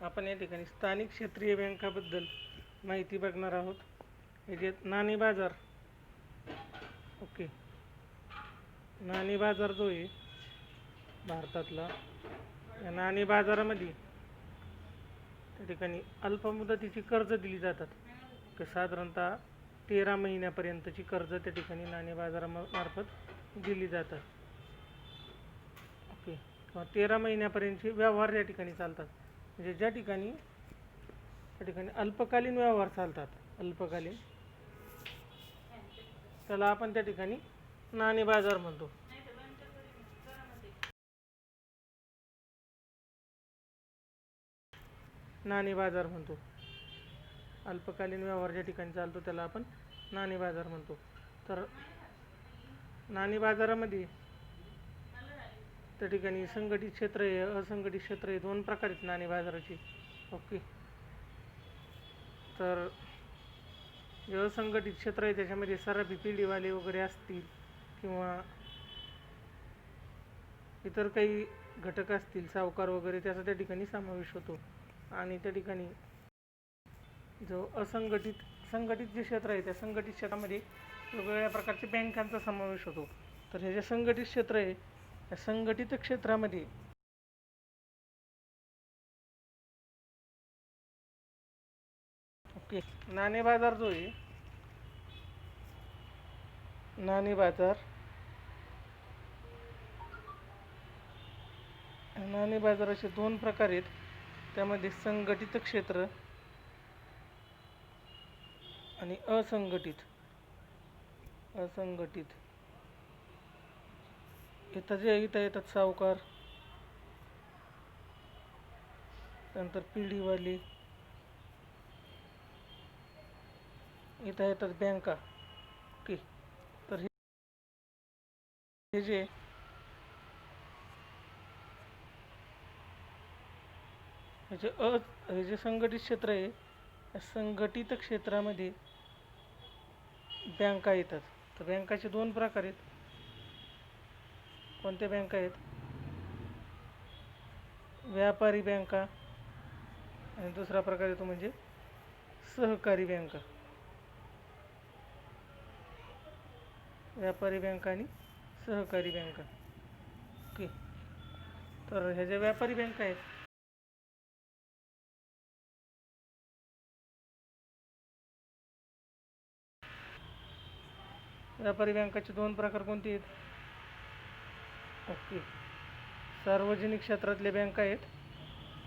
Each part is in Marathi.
आपण या ठिकाणी स्थानिक क्षेत्रीय बँकाबद्दल माहिती बघणार आहोत. हे जे नाणी बाजार, ओके, नाणी बाजार जो आहे भारतातला, या नाणी बाजारामध्ये त्या ठिकाणी अल्पमुदतीची कर्ज दिली जातात. साधारणतः 13 महिन्यापर्यंतची कर्ज त्या ठिकाणी नाणी बाजारामार्फत दिली जातात. ओके, किंवा 13 महिन्यापर्यंतचे व्यवहार या ठिकाणी चालतात. म्हणजे ज्या ठिकाणी त्या ठिकाणी अल्पकालीन व्यवहार चालतात, अल्पकालीन, त्याला आपण त्या ठिकाणी नाणी बाजार म्हणतो. नाणी बाजार म्हणतो. अल्पकालीन व्यवहार ज्या ठिकाणी चालतो त्याला आपण नाणी बाजार म्हणतो. तर नाणी बाजारामध्ये त्या ठिकाणी संघटित क्षेत्र आहे, असंघटित क्षेत्र आहे, दोन प्रकार आहेत नाणी बाजाराचे. ओके, तर जे असंघटित क्षेत्र आहे त्याच्यामध्ये सराफी पिढीवाले वगैरे असतील किंवा इतर काही घटक असतील, सावकार वगैरे, त्याचा त्या ठिकाणी समावेश होतो. आणि त्या ठिकाणी जो संघटित जे क्षेत्र आहे त्या संघटित क्षेत्रामध्ये वेगवेगळ्या प्रकारच्या बँकांचा समावेश होतो. तर हे जे संघटित क्षेत्र आहे या संघटित क्षेत्रामध्ये ओके, नाणे बाजार जो आहे, नाणी बाजाराचे दोन प्रकार आहेत. त्यामध्ये संघटित क्षेत्र आणि असंघटित. इथं येतात सावकार, त्यानंतर पिढीवाले, इथं येतात बँका. ओके, तर हे जे संघटित क्षेत्र आहे या संघटित क्षेत्रामध्ये बँका येतात. तर बँकाचे दोन प्रकार आहेत. कोणत्या बँका आहेत? व्यापारी बँका आणि दुसरा प्रकार येतो म्हणजे सहकारी बँका. व्यापारी बँका आणि सहकारी बँका. ओके, तर ह्या ज्या व्यापारी बँका आहेत व्यापारी बँकाचे दोन प्रकार कोणते आहेत? ओके, सार्वजनिक क्षेत्रातल्या बँका आहेत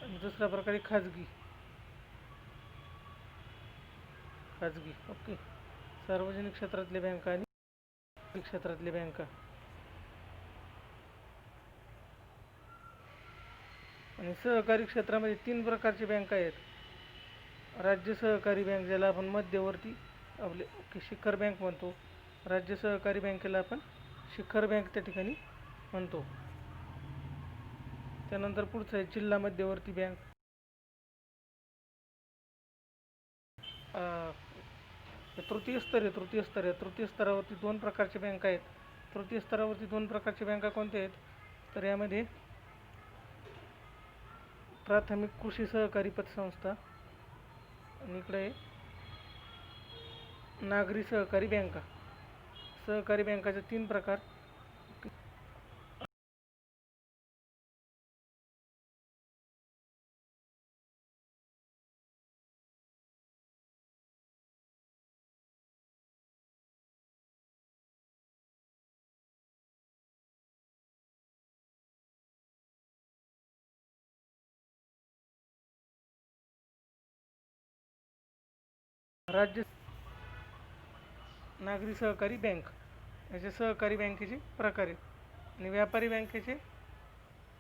आणि दुसऱ्या प्रकारे खाजगी. ओके, सार्वजनिक क्षेत्रातल्या बँका आणि क्षेत्रातल्या बँका. आणि सहकारी क्षेत्रामध्ये तीन प्रकारचे बँका आहेत. राज्य सहकारी बँक, ज्याला आपण मध्यवर्ती शिखर बँक म्हणतो. राज्य सहकारी बँकेला आपण शिखर बँक त्या ठिकाणी म्हणतो. त्यानंतर पुढचं आहे जिल्हा मध्यवर्ती बँक. तृतीय स्तरावरती दोन प्रकारचे बँका आहेत. तृतीय स्तरावरती दोन प्रकारचे बँका कोणत्या आहेत? तर यामध्ये प्राथमिक कृषी सहकारी पतसंस्था आणि इकडे नागरी सहकारी बँका. सहकारी बँकाचे तीन प्रकार. राज्य नागरी सहकारी बँक, याचे सहकारी बँकेचे प्रकार आहेत. आणि व्यापारी बँकेचे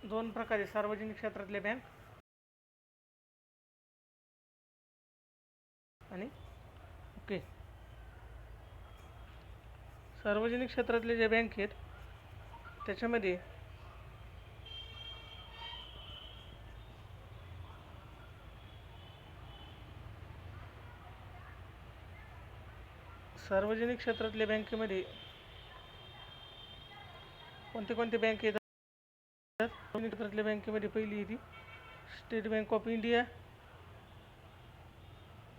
दोन प्रकार, सार्वजनिक क्षेत्रातले बँक आणि ओके, सार्वजनिक क्षेत्रातले जे बँक आहेत त्याच्यामध्ये सार्वजनिक क्षेत्रातल्या बँकेमध्ये कोणते बँक येतात? सार्वजनिक क्षेत्रातल्या बँकेमध्ये पहिली येते स्टेट बँक ऑफ इंडिया,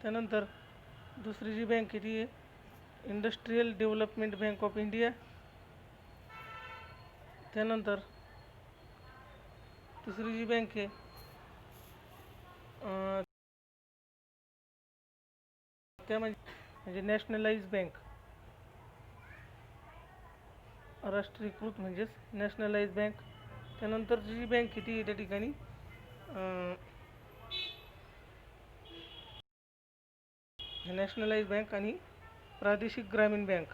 त्यानंतर दुसरी जी बँक आहे ती आहे industrial development bank of India. त्यानंतर तिसरी जी बँक आहे त्या म्हणजे नॅशनलाइज बँक, राष्ट्रीयकृत म्हणजेच नॅशनलाइज बँक. त्यानंतर जी बँक आहे ती त्या ठिकाणी नॅशनलाइज बँक आणि प्रादेशिक ग्रामीण बँक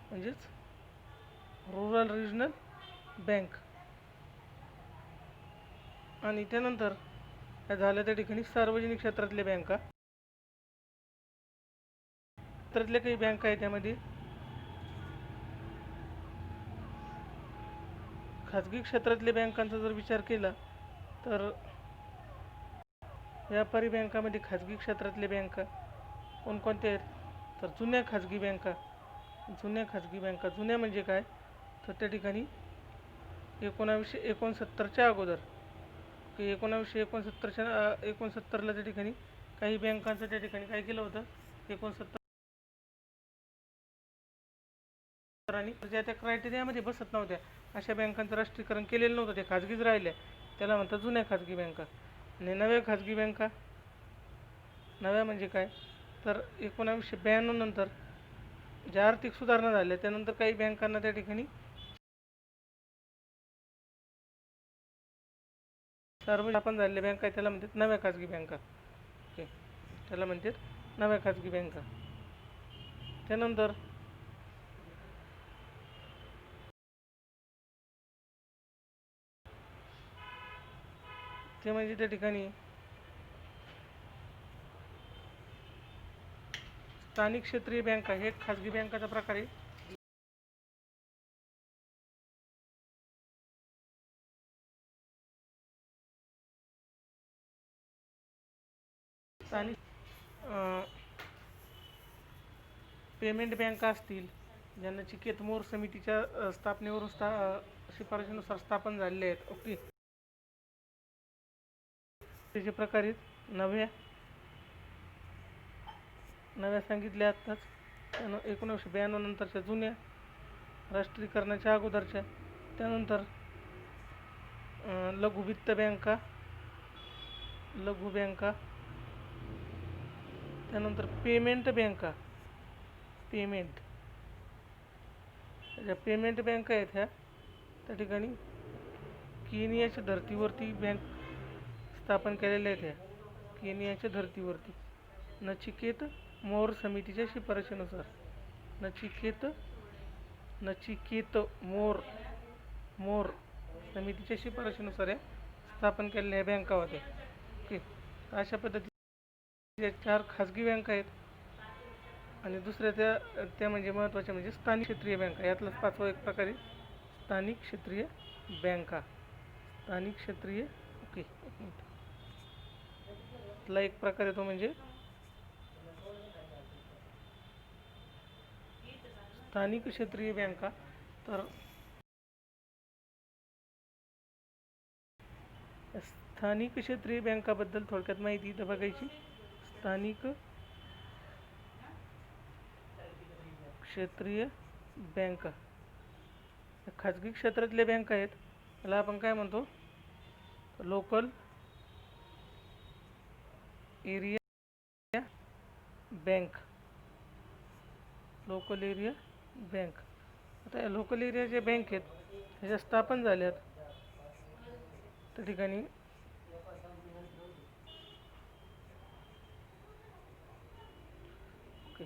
म्हणजेच रुरल रिजनल बँक. आणि त्यानंतर झालं त्या ठिकाणी सार्वजनिक क्षेत्रातल्या बँका. क्षेत्रातल्या काही बँका आहेत त्यामध्ये खाजगी क्षेत्रातल्या बँकांचा जर विचार केला तर व्यापारी बँकामध्ये खाजगी क्षेत्रातल्या बँका कोणकोणत्या आहेत तर जुन्या खाजगी बँका. जुन्या म्हणजे काय तर त्या ठिकाणी 1969च्या अगोदर की 1969ला त्या ठिकाणी काही बँकांचं त्या ठिकाणी काय केलं होतं 69 आणि ज्या त्या क्रायटेरियामध्ये बसत नव्हत्या अशा बँकांचं राष्ट्रीयकरण केलेलं नव्हतं, ते खाजगीच राहिल्या, त्याला म्हणतात जुन्या खाजगी बँका. आणि नव्या खाजगी बँका, नव्या म्हणजे काय तर 1992 नंतर ज्या आर्थिक सुधारणा झाल्या त्यानंतर काही बँकांना त्या ठिकाणी सार्वजनिक झालेल्या बँका त्याला म्हणतात नव्या खाजगी बँका. ओके, त्याला म्हणतात नव्या खाजगी बँका. त्यानंतर ते म्हणजे त्या ठिकाणी स्थानिक क्षेत्रीय बँका हे खाजगी बँकाचा प्रकार आहे. स्थानिक पेमेंट बँका असतील ज्यांना चिकेत मोर समितीच्या स्थापनेवरून शिफारशीनुसार स्थापन झालेले आहेत. ओके, त्याचे प्रकार आहेत नव्या सांगितल्या आत्ताच, 1992 नंतरच्या जुन्या, राष्ट्रीयकरणाच्या अगोदरच्या. त्यानंतर लघु वित्त बँका, त्यानंतर पेमेंट बँका. ज्या पेमेंट बँका आहेत ह्या त्या ठिकाणी केनियाच्या धर्तीवरती बँक स्थापन केलेल्या आहेत. ह्या केनियाच्या धर्तीवरती नचिकेत मोर समितीच्या शिफारशीनुसार नचिकेत मोर समितीच्या शिफारशीनुसार या स्थापन केलेल्या बँका होत्या. ओके, अशा पद्धतीच्या 4 खाजगी बँका आहेत आणि दुसऱ्या त्या म्हणजे महत्त्वाच्या म्हणजे स्थानिक क्षेत्रीय बँका. यातलाच 5वा एक प्रकारे स्थानिक क्षेत्रीय बँका. ओके, एक मिनिट. एक प्रकार येतो म्हणजे स्थानिक क्षेत्रीय बँका. तर स्थानिक क्षेत्रीय बँकाबद्दल थोडक्यात माहिती इथं बघायची. स्थानिक क्षेत्रीय बँका खाजगी क्षेत्रातल्या बँका आहेत. त्याला आपण काय म्हणतो लोकल एरिया बँक. आता या लोकल एरियाच्या बँक आहेत ह्याच्या स्थापन झाल्यात त्या ठिकाणी ओके.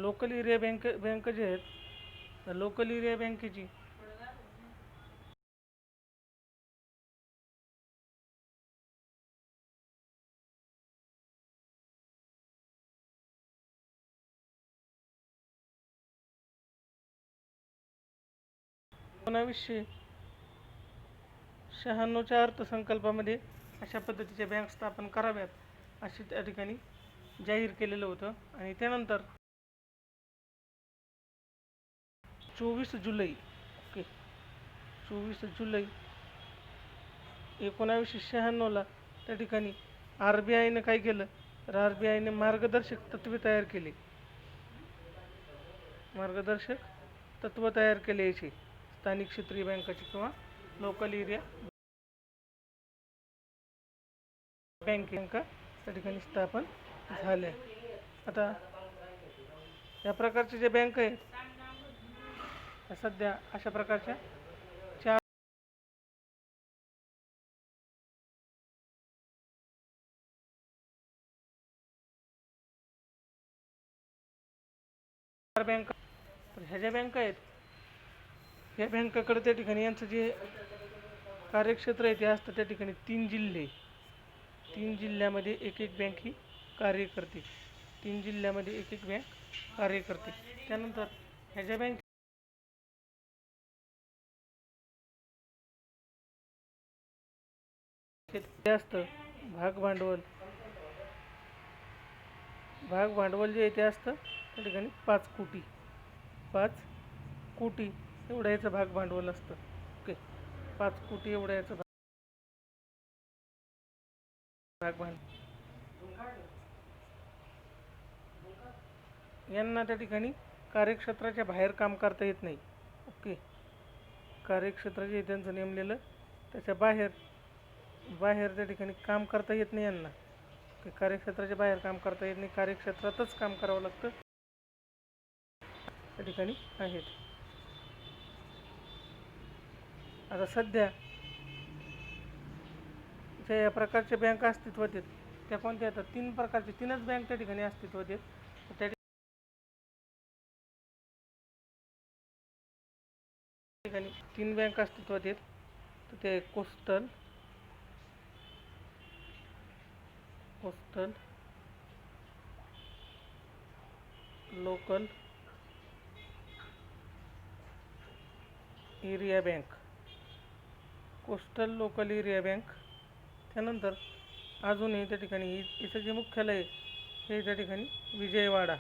लोकल एरिया बँक जे आहेत लोकल एरिया बँकेची च्या अर्थसंकल्पामध्ये अशा पद्धतीच्या बँक स्थापन कराव्यात असे त्या ठिकाणी जाहीर केलेलं होतं. आणि त्यानंतर 24 जुलै 24 जुलै 1996ला त्या ठिकाणी RBIने काय केलं तर RBIने मार्गदर्शक तत्व तयार केले याची स्थानिक क्षेत्रीय बँकाची किंवा लोकल एरिया बँका त्या ठिकाणी स्थापन झाल्या. आता या प्रकारचे जे बँक आहेत त्या सध्या अशा प्रकारच्या 4 बँका. तर ह्या ज्या बँका आहेत या बँकाकडे त्या ठिकाणी यांचं जे कार्यक्षेत्र आहे ते असतं त्या ठिकाणी 3 जिल्ह्यामध्ये एक बँक ही कार्य करते. 3 जिल्ह्यामध्ये एक बँक कार्य करते. त्यानंतर ह्या ज्या बँक जास्त भाग भांडवल जे आहे ते असतं त्या ठिकाणी 5 कोटी एवढं याचं भाग भांडवल असतं. 5 कोटी एवढं याचं भाग भांडवल. यांना त्या ठिकाणी कार्यक्षेत्राच्या बाहेर काम करता येत नाही. कार्यक्षेत्र जे त्यांचं नेमलेलं त्याच्या बाहेर त्या ठिकाणी काम करता येत नाही यांना. कार्यक्षेत्राच्या बाहेर काम करता येत नाही, कार्यक्षेत्रातच काम करावं लागतं त्या ठिकाणी आहेत. आता सध्या ज्या या प्रकारच्या बँका अस्तित्वात आहेत त्या कोणत्या येतात 3 बँक त्या ठिकाणी अस्तित्वात आहेत. त्या ठिकाणी 3 बँक अस्तित्वात आहेत. तर ते कोस्टल लोकल एरिया बँक. त्यानंतर अजूनही त्या ठिकाणी इथं जे मुख्यालय हे त्या ठिकाणी विजयवाडा.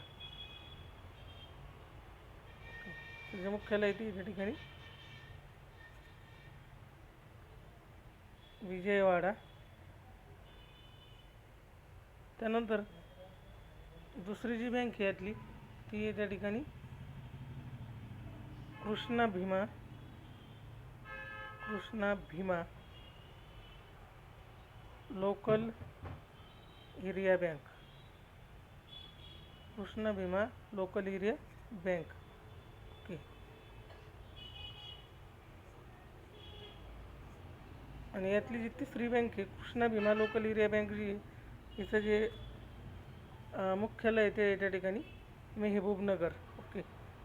जे मुख्यालय ते त्या ठिकाणी विजयवाडा. त्यानंतर दुसरी जी बँक आहे यातली ती त्या ठिकाणी Krishna Bhima local area bank. Krishna Bhima local area bank. आणि यातली जी तिसरी बँक आहे Krishna Bhima local area bank जी आहे हिचं जे मुख्यालय ते त्या ठिकाणी मेहबूबनगर.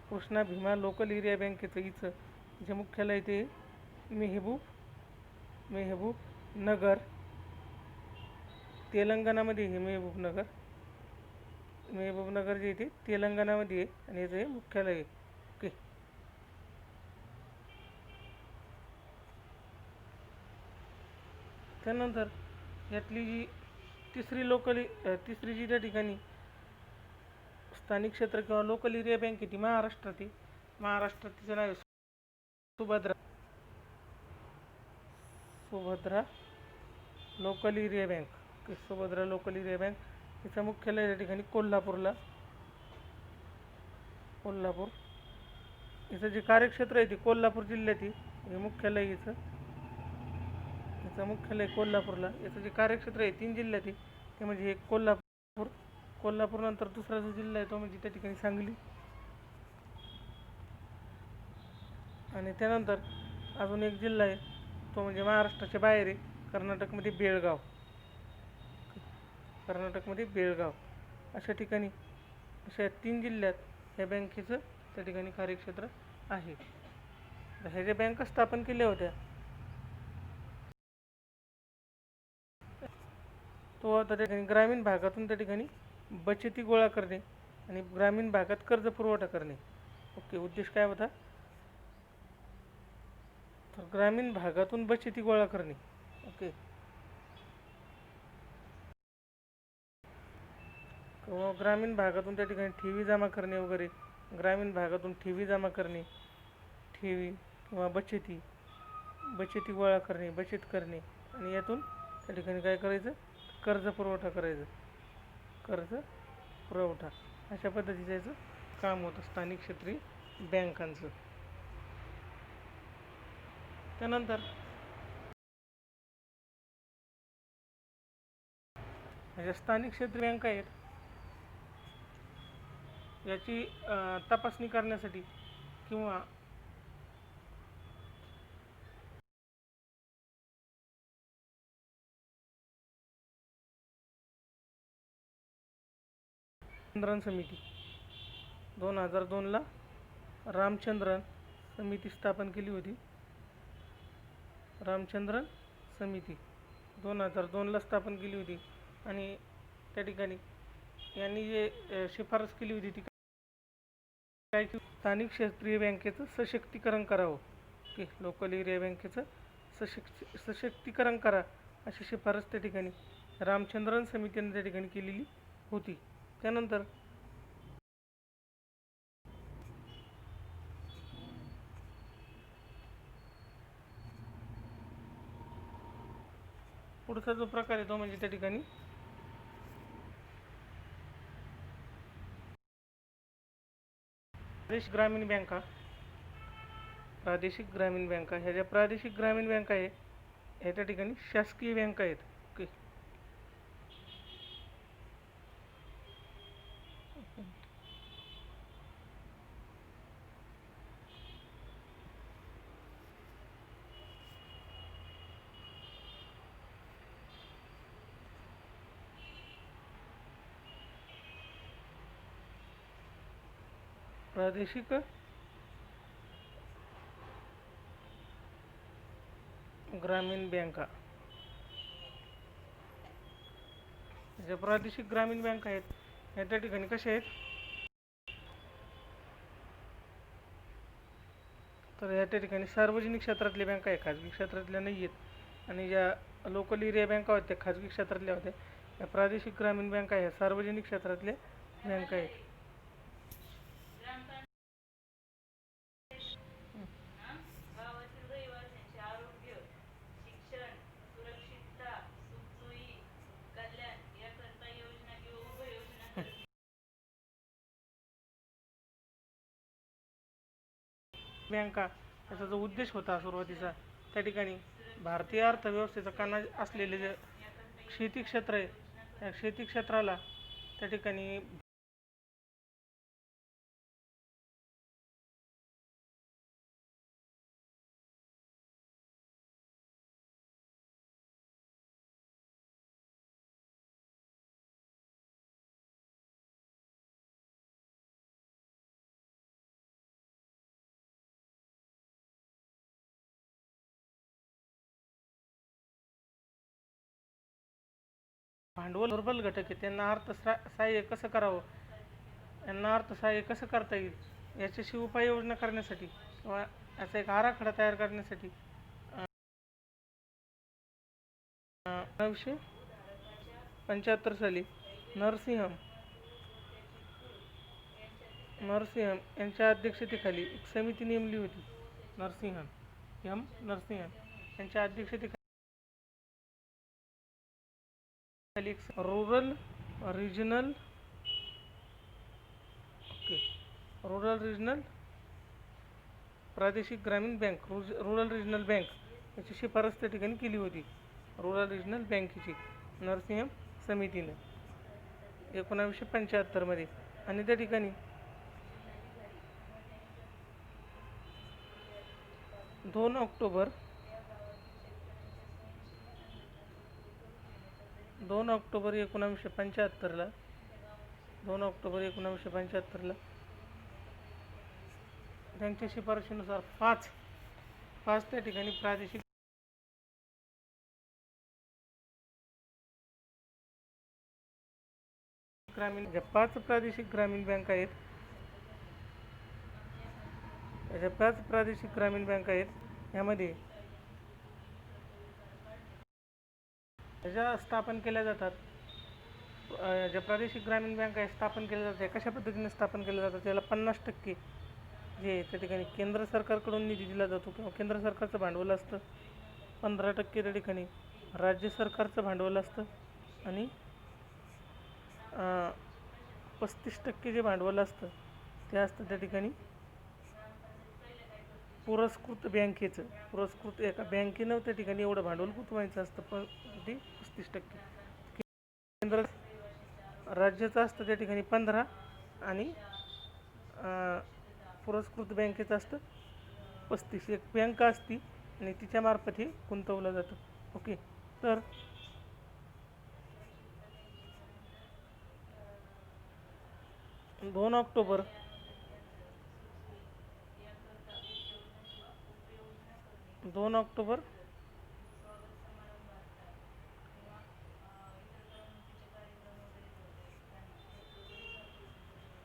कृष्णा भीमा लोकल एरिया बँकेचं हिचं जे मुख्यालय ते मेहबूबनगर तेलंगणामध्ये आहे. मेहबूबनगर जे ते तेलंगणामध्ये आहे आणि याचं हे मुख्यालय आहे. त्यानंतर यातली जी तिसरी जी त्या ठिकाणी स्थानिक क्षेत्र किंवा लोकल एरिया बँक आहे ती महाराष्ट्रात तिचं नाव आहे Subhadra local area bank. Subhadra local area bank तिचं मुख्यालय त्या ठिकाणी कोल्हापूर. हिचं जे कार्यक्षेत्र आहे ते कोल्हापूर जिल्ह्यात हे मुख्यालय हिचं मुख्यालय कोल्हापूरला. याचं जे कार्यक्षेत्र आहे 3 जिल्ह्यात ते म्हणजे एक कोल्हापूर नंतर दुसरा जो जिल्हा आहे तो म्हणजे त्या ठिकाणी सांगली. आणि त्यानंतर अजून एक जिल्हा आहे तो म्हणजे महाराष्ट्राच्या बाहेर आहे कर्नाटकमध्ये बेळगाव. अशा ठिकाणी अशा 3 जिल्ह्यात ह्या बँकेचं त्या ठिकाणी कार्यक्षेत्र आहे. ह्या ज्या बँका स्थापन केल्या होत्या तो आता त्या ठिकाणी ग्रामीण भागातून त्या ठिकाणी बचती गोळा करणे आणि ग्रामीण भागात कर्ज पुरवठा करणे. उद्देश काय होता तर ग्रामीण भागातून बचती गोळा करणे. किंवा ग्रामीण भागातून त्या ठिकाणी ठेवी जमा करणे वगैरे, ग्रामीण भागातून ठेवी जमा करणे, ठेवी किंवा बचती गोळा करणे, बचत करणे आणि यातून त्या ठिकाणी काय करायचं, कर्ज पुरवठा करायचं, कर्ज पुरवठा अशा पद्धतीचं याचं काम होतं स्थानिक क्षेत्रीय बँकांचं. त्यानंतर ज्या स्थानिक क्षेत्रीय बँका आहेत याची तपासणी करण्यासाठी किंवा रामचंद्रन समिती 2002ला रामचंद्रन समिती स्थापन केली होती. रामचंद्रन समिती 2002ला स्थापन केली होती आणि त्या ठिकाणी यांनी जे शिफारस केली होती ती काय की स्थानिक क्षेत्रीय बँकेचं सशक्तीकरण करावं, की लोकल एरिया बँकेचं सशक्तीकरण करा अशी शिफारस त्या ठिकाणी रामचंद्रन समितीने त्या ठिकाणी केलेली होती. त्यानंतर पुढचा जो प्रकार आहे तो म्हणजे त्या ठिकाणी प्रादेशिक ग्रामीण बँका ह्या ज्या प्रादेशिक ग्रामीण बँका आहे ह्या त्या ठिकाणी शासकीय बँका आहेत. ओके, प्रादेशिक ग्रामीण बँका, ज्या प्रादेशिक ग्रामीण बँका आहेत ह्या त्या ठिकाणी कशा आहेत, तर या त्या ठिकाणी सार्वजनिक क्षेत्रातल्या बँका आहे, खाजगी क्षेत्रातल्या नाही आहेत. आणि ज्या लोकल एरिया बँका होत्या त्या खाजगी क्षेत्रातल्या होत्या. या प्रादेशिक ग्रामीण बँका ह्या सार्वजनिक क्षेत्रातल्या बँका आहेत. बँका याचा जो उद्देश होता सुरुवातीचा त्या ठिकाणी भारतीय अर्थव्यवस्थेचा कणा असलेले जे शेती क्षेत्र आहे त्या शेती क्षेत्राला त्या ठिकाणी भांडवल दुर्बल घटक आहे त्यांना अर्थसहाय्य कसं करावं, यांना अर्थसहाय्य कसं करता येईल याच्याशी उपाययोजना करण्यासाठी किंवा याचा एक आराखडा तयार करण्यासाठी 1975 साली नरसिंहम यांच्या अध्यक्षतेखाली एक समिती नेमली होती. नरसिंहम यांच्या अध्यक्षतेखाली रूरल रिजनल प्रादेशिक ग्रामीण बँक, रूरल रिजनल बँक याची शिफारस त्या ठिकाणी केली होती. रूरल रिजनल बँकेची नरसिंहम समितीने 1975 मध्ये. आणि त्या ठिकाणी 2 ऑक्टोबर 1975ला त्यांच्या शिफारशीनुसार पाच त्या ठिकाणी प्रादेशिक ग्रामीण ज्या 5 प्रादेशिक ग्रामीण बँका आहेत ज्या 5 प्रादेशिक ग्रामीण बँका आहेत यामध्ये ज्या स्थापन केल्या जातात ज्या प्रादेशिक ग्रामीण बँका स्थापन केल्या जातात कशा पद्धतीने स्थापन केल्या जातात, त्याला 50% जे आहे त्या ठिकाणी केंद्र सरकारकडून निधी दिला जातो किंवा केंद्र सरकारचं भांडवल असतं. 15% त्या ठिकाणी राज्य सरकारचं भांडवल असतं आणि 35% जे भांडवल असतं ते असतं त्या ठिकाणी पुरस्कृत बँकेचं. पुरस्कृत एका बँकेनं त्या ठिकाणी एवढं भांडवल गुंतवायचं असतं, पण ते 35%. केंद्र राज्याचं असतं त्या ठिकाणी 15 आणि पुरस्कृत बँकेचं असतं 35. एक बँक असती आणि तिच्यामार्फत हे गुंतवलं जातं. ओके, तर 2 ऑक्टोबर 2 ऑक्टोबर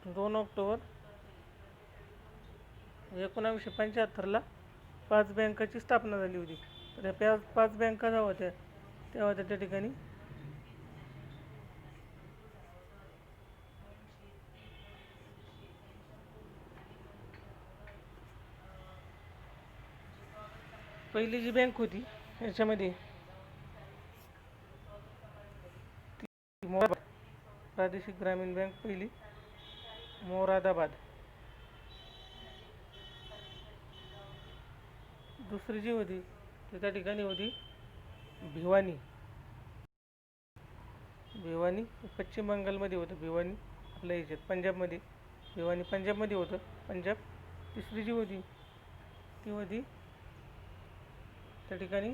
2 ऑक्टोबर 1975ला 5 बँकाची स्थापना झाली होती. तर त्या 5 बँका ज्या होत्या त्या होत्या त्या ठिकाणी पहिली जी बँक होती याच्यामध्ये प्रादेशिक ग्रामीण बँक पहिली मोरादाबाद. दुसरी जी होती ती त्या ठिकाणी होती भिवानी. पश्चिम बंगालमध्ये होतं. भिवानी आपल्या याच्यात पंजाबमध्ये, भिवानी पंजाबमध्ये होतं, पंजाब. तिसरी जी होती ती होती त्या ठिकाणी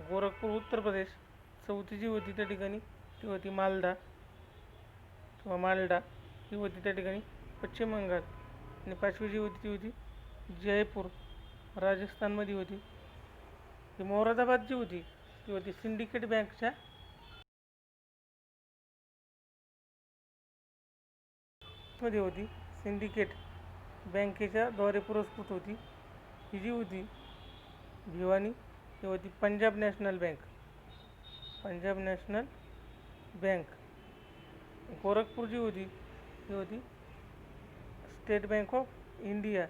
गोरखपूर उत्तर प्रदेश. चौथी जी होती त्या ठिकाणी ती होती मालदा किंवा मालडा, ही होती त्या ठिकाणी पश्चिम बंगाल. आणि 5वी जी होती ती होती जयपूर, राजस्थानमध्ये होती. ही मोरादाबाद जी होती ती होती सिंडिकेट बँकच्या मध्ये होती. सिंडिकेट बँकेच्या द्वारे पुरस्कृत होती. ही जी होती भिवानी ही होती Punjab National Bank. Punjab National Bank. Gorakhpur जी होती ती होती स्टेट बँक ऑफ इंडिया.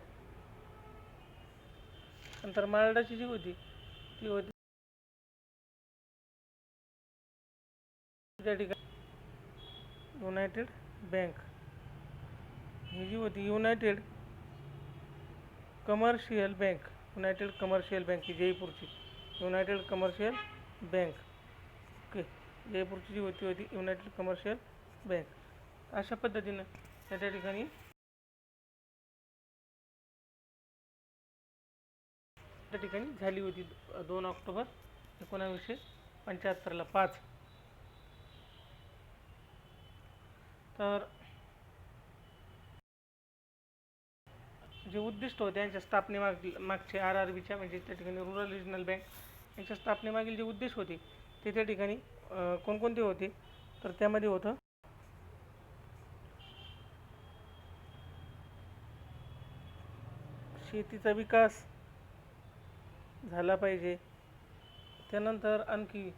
नंतर मालडाची जी होती ती होती त्या ठिकाणी युनायटेड बँक. ही जी होती United Commercial Bank. United Commercial Bank ही जयपूरची युनायटेड कमर्शियल बँक. ओके, जयपूरची जी होती युनायटेड कमर्शियल बँक. अशा पद्धतीनं त्या ठिकाणी त्या ठिकाणी झाली होती 2 ऑक्टोबर 1975ला 5. तर जे उद्दिष्ट होते यांच्या मागचे RRBच्या म्हणजे त्या ठिकाणी रुरल रिजनल बँक यांच्या स्थापनेमागील जे उद्देश होते ते त्या ठिकाणी कोणकोणते होते, तर त्यामध्ये होतं शेतीचा विकास झाला पाहिजे. त्यानंतर आणखी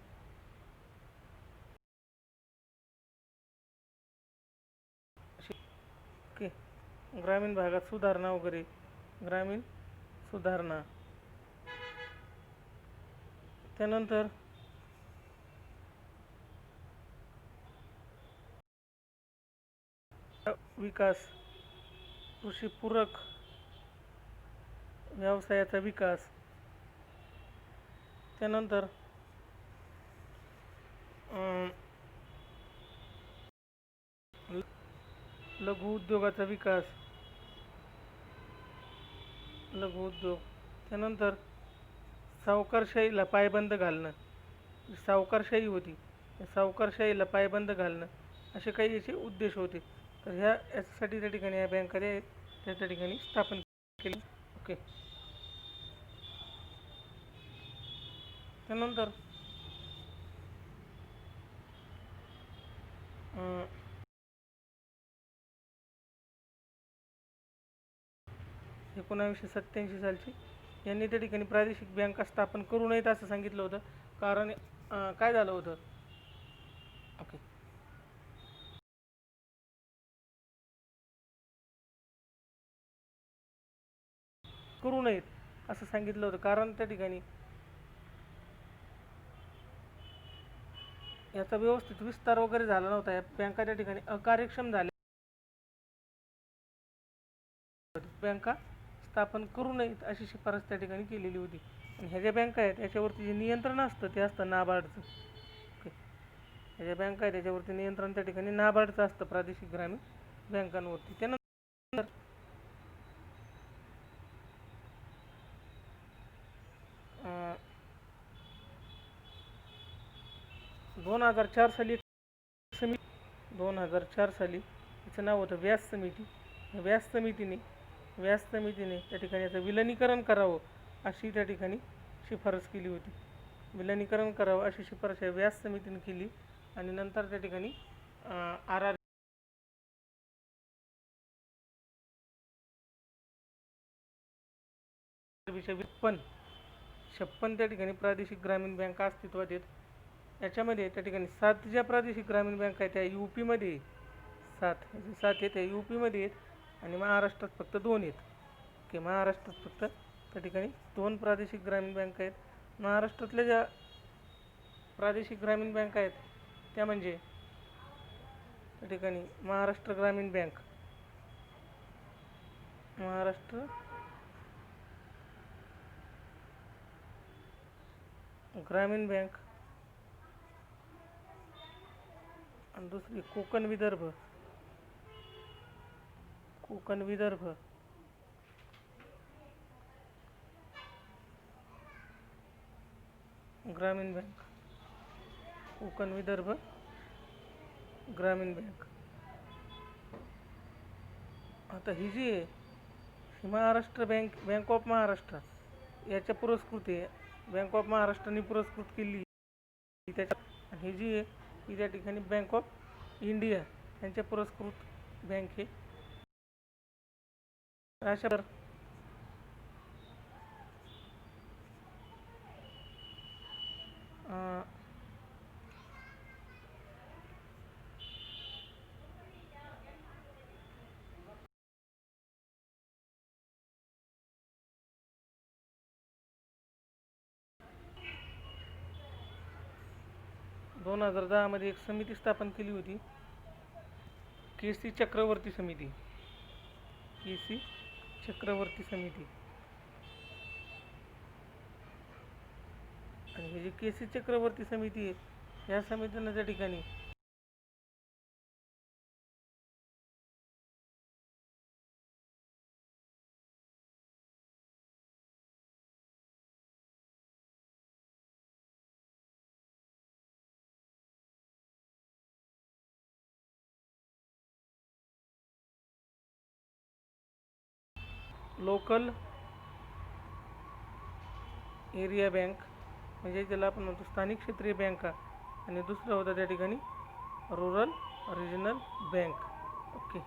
ग्रामीण भागात सुधारणा वगैरे, ग्रामीण सुधारणा. त्यानंतर विकास, कृषीपूरक व्यवसायाचा विकास. त्यानंतर लघु उद्योगाचा विकास, लघु उद्योग. त्यानंतर सावकारशाहीला पायबंद घालणं. सावकारशाही होती सावकारशाहीला पायबंद घालणं असे काही याचे उद्देश होते. तर यासाठी त्या ठिकाणी या बँका त्या ठिकाणी स्थापन केली. ओके, त्यानंतर 1987 सालची. यांनी त्या ठिकाणी प्रादेशिक बँका स्थापन करू नयेत असं सांगितलं होतं. कारण काय झालं होतं, ओके, करू नयेत असं सांगितलं होतं. कारण त्या ठिकाणी याचा व्यवस्थित विस्तार वगैरे झाला नव्हता. या बँका त्या ठिकाणी अकार्यक्षम झाल्या. बँका स्थापन करू नयेत अशी शिफारस त्या ठिकाणी केलेली होती. आणि ह्या ज्या बँका आहेत याच्यावरती जे नियंत्रण असतं ते असतं नाबार्डचं. ओके, ह्या ज्या बँका आहेत त्याच्यावरती नियंत्रण त्या ठिकाणी नाबार्डचं असतं, प्रादेशिक ग्रामीण बँकांवरती. त्यानंतर 2004 साली समिती 2004 साली तिचं नाव होतं व्यास समिती. व्यास समितीने त्या ठिकाणी याचं विलिनीकरण करावं अशी त्या ठिकाणी शिफारस केली होती. विलिनीकरण करावं अशी शिफारस या व्यास समितीने केली. आणि नंतर त्या ठिकाणी आर आर पण 56 त्या ठिकाणी प्रादेशिक ग्रामीण बँका अस्तित्वात आहेत. याच्यामध्ये त्या ठिकाणी 7 ज्या प्रादेशिक ग्रामीण बँका आहेत त्या UP-मध्ये 7 आहेत त्या UP-मध्ये आहेत. आणि महाराष्ट्रात फक्त 2 आहेत. ओके, महाराष्ट्रात फक्त त्या ठिकाणी 2 प्रादेशिक ग्रामीण बँका आहेत. महाराष्ट्रातल्या ज्या प्रादेशिक ग्रामीण बँका आहेत त्या म्हणजे त्या ठिकाणी महाराष्ट्र ग्रामीण बँक, महाराष्ट्र ग्रामीण बँक, आणि दुसरी कोकण विदर्भ ग्रामीण बँक, कोकण विदर्भ ग्रामीण बँक. आता ही जी आहे ही महाराष्ट्र बँक ऑफ महाराष्ट्र याच्या पुरस्कृत आहे. बँक ऑफ महाराष्ट्राने पुरस्कृत केली त्याच्या. ही जी आहे ही त्या ठिकाणी बँक ऑफ इंडिया यांच्या पुरस्कृत बँक आहे. अशा 2010 मध्ये एक समिती स्थापन केली होती, KC चक्रवर्ती समिती. KC चक्रवर्ती समिती. आणि ही जी KC चक्रवर्ती समिती आहे या समितीनं त्या ठिकाणी लोकल एरिया बँक म्हणजे ज्याला आपण म्हणतो स्थानिक क्षेत्रीय बँका, आणि दुसरं होतं त्या ठिकाणी रूरल रिजनल बँक. ओके.